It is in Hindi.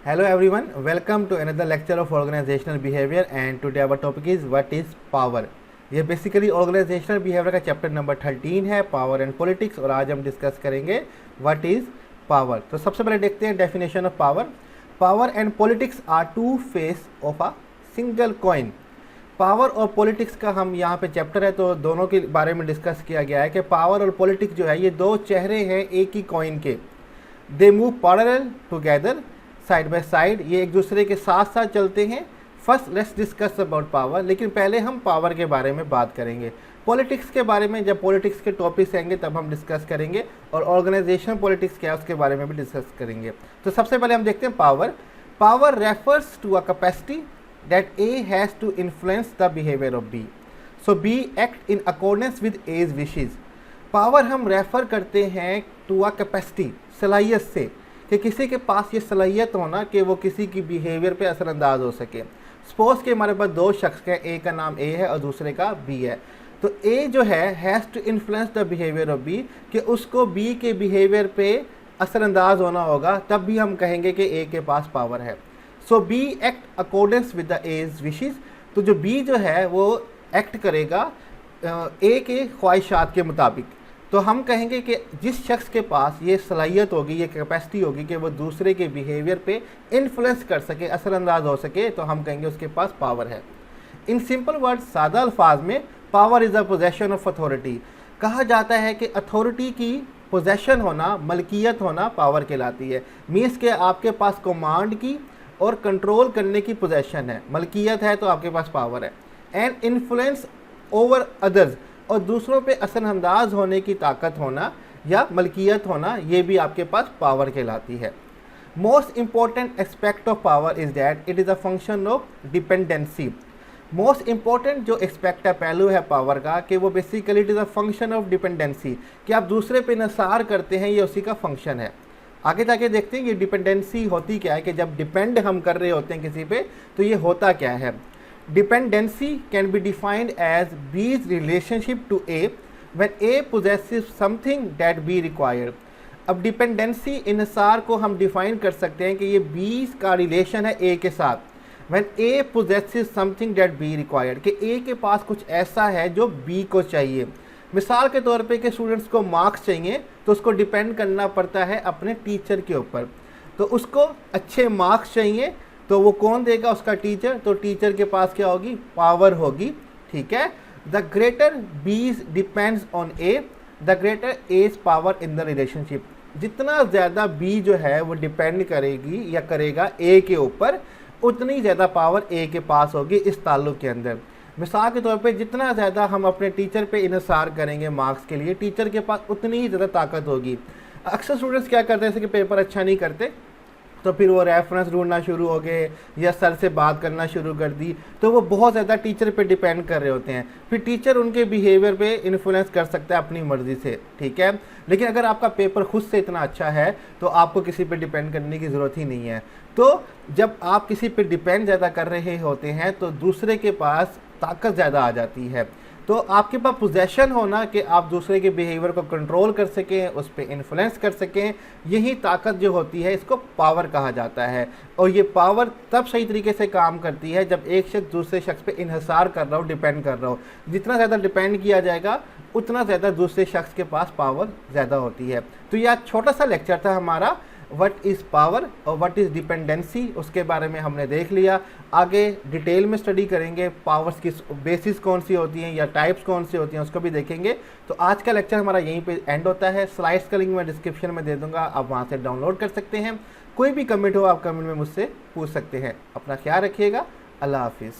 Hello everyone, welcome to another lecture of organizational behavior and today our topic is what is power। ये बेसिकली ऑर्गेनाइजेशनल बिहेवियर का चैप्टर नंबर 13 है, पावर एंड पॉलिटिक्स, और आज हम डिस्कस करेंगे व्हाट इज पावर। तो सबसे पहले देखते हैं definition of power. Power and politics are two face of a single coin. Power और पॉलिटिक्स का हम यहाँ पे चैप्टर है तो दोनों के बारे में डिस्कस किया गया है कि पावर और पॉलिटिक्स जो है ये दो चेहरे हैं एक ही कॉइन के। They move parallel together, side by side, ये एक दूसरे के साथ साथ चलते हैं। First let's discuss about power, लेकिन पहले हम पावर के बारे में बात करेंगे। पॉलिटिक्स के बारे में जब पॉलिटिक्स के टॉपिक्स आएंगे तब हम डिस्कस करेंगे, और ऑर्गेनाइजेशन पॉलिटिक्स क्या है उसके बारे में भी डिस्कस करेंगे। तो सबसे पहले हम देखते हैं power. Power refers to a capacity that A has to influence the behaviour of B, so B act in accordance with A's wishes. Power हम रेफर करते हैं टू अ कैपेसिटी, सलाहियत से, कि किसी के पास ये सलाहियत होना कि वो किसी की बिहेवियर पे असरअंदाज हो सके। सपोज कि हमारे पास दो शख्स हैं, एक का नाम ए है और दूसरे का बी है। तो ए जो है has to influence the behaviour of B, कि उसको बी के बिहेवियर पे असरअंदाज होना होगा, तब भी हम कहेंगे कि ए के पास पावर है। So B act accordance with the as wishes, तो जो बी जो है वो एक्ट करेगा ए के ख्वाहिशात के मुताबिक। तो हम कहेंगे कि जिस शख्स के पास ये सलाहियत होगी, ये कैपेसिटी होगी कि वो दूसरे के बिहेवियर पे इन्फ्लुएंस कर सके, असरअंदाज हो सके, तो हम कहेंगे उसके पास पावर है। इन सिंपल वर्ड, सादा अल्फाज में, power is a possession of authority. कहा जाता है कि अथॉरिटी की पोजेशन होना, मलकियत होना पावर कहलाती है। मीन्स के आपके पास कमांड की और कंट्रोल करने की पोजेशन है, मलकियत है, तो आपके पास पावर है। एंड इन्फ्लुएंस ओवर अदर्स, और दूसरों पे असरअंदाज होने की ताकत होना या मलकियत होना, ये भी आपके पास पावर कहलाती है। Most important aspect of power is that it is a function of dependency. Most important जो एस्पेक्ट है, पहलू है पावर का, कि वो basically it is a function of dependency, कि आप दूसरे पे इंसार करते हैं, ये उसी का फंक्शन है। आगे जाके देखते हैं ये डिपेंडेंसी होती क्या है, कि जब डिपेंड हम कर रहे होते हैं किसी पे तो ये होता क्या है। Dependency can be defined as B's relationship to A when A possesses something that B required। अब डिपेंडेंसी इन्सार को हम डिफाइन कर सकते हैं कि ये B का रिलेशन है A के साथ। when A possesses something that B required, कि A के पास कुछ ऐसा है जो B को चाहिए। मिसाल के तौर पे कि स्टूडेंट्स को मार्क्स चाहिए तो उसको डिपेंड करना पड़ता है अपने टीचर के ऊपर। तो उसको अच्छे मार्क्स चाहिए तो वो कौन देगा, उसका टीचर। तो टीचर के पास क्या होगी, पावर होगी, ठीक है। The greater B's depends on A, the greater A's power in the relationship. जितना ज़्यादा बी जो है वो डिपेंड करेगी या करेगा ए के ऊपर, उतनी ज़्यादा पावर ए के पास होगी इस ताल्लुक़ के अंदर। मिसाल के तौर पे जितना ज़्यादा हम अपने टीचर पे इन्हिसार करेंगे मार्क्स के लिए, टीचर के पास उतनी ही ज़्यादा ताकत होगी। अक्सर स्टूडेंट्स क्या करते हैं, जैसे कि पेपर अच्छा नहीं करते तो फिर वो रेफरेंस ढूंढना शुरू हो गए या सर से बात करना शुरू कर दी, तो वो बहुत ज़्यादा टीचर पे डिपेंड कर रहे होते हैं। फिर टीचर उनके बिहेवियर पे इन्फ्लुएंस कर सकता है अपनी मर्ज़ी से, ठीक है। लेकिन अगर आपका पेपर खुद से इतना अच्छा है तो आपको किसी पे डिपेंड करने की ज़रूरत ही नहीं है। तो जब आप किसी पे डिपेंड ज़्यादा कर रहे होते हैं तो दूसरे के पास ताकत ज़्यादा आ जाती है। तो आपके पास पोजेशन होना कि आप दूसरे के बिहेवियर को कंट्रोल कर सकें, उस पर इन्फ्लुएंस कर सकें, यही ताकत जो होती है इसको पावर कहा जाता है। और ये पावर तब सही तरीके से काम करती है जब एक शख्स दूसरे शख्स पे इन्हिसार कर रहा हो, डिपेंड कर रहा हो। जितना ज़्यादा डिपेंड किया जाएगा उतना ज़्यादा दूसरे शख्स के पास पावर ज़्यादा होती है। तो यह छोटा सा लेक्चर था हमारा, व्हाट इज़ पावर और व्हाट इज़ डिपेंडेंसी, उसके बारे में हमने देख लिया। आगे डिटेल में स्टडी करेंगे, पावर्स की बेसिस कौन सी होती हैं या टाइप्स कौन सी होती हैं, उसको भी देखेंगे। तो आज का लेक्चर हमारा यहीं पे एंड होता है। स्लाइड्स का लिंक मैं डिस्क्रिप्शन में दे दूंगा, आप वहाँ से डाउनलोड कर सकते हैं। कोई भी कमेंट हो आप कमेंट में मुझसे पूछ सकते हैं। अपना ख्याल रखिएगा। अल्लाह हाफिज़।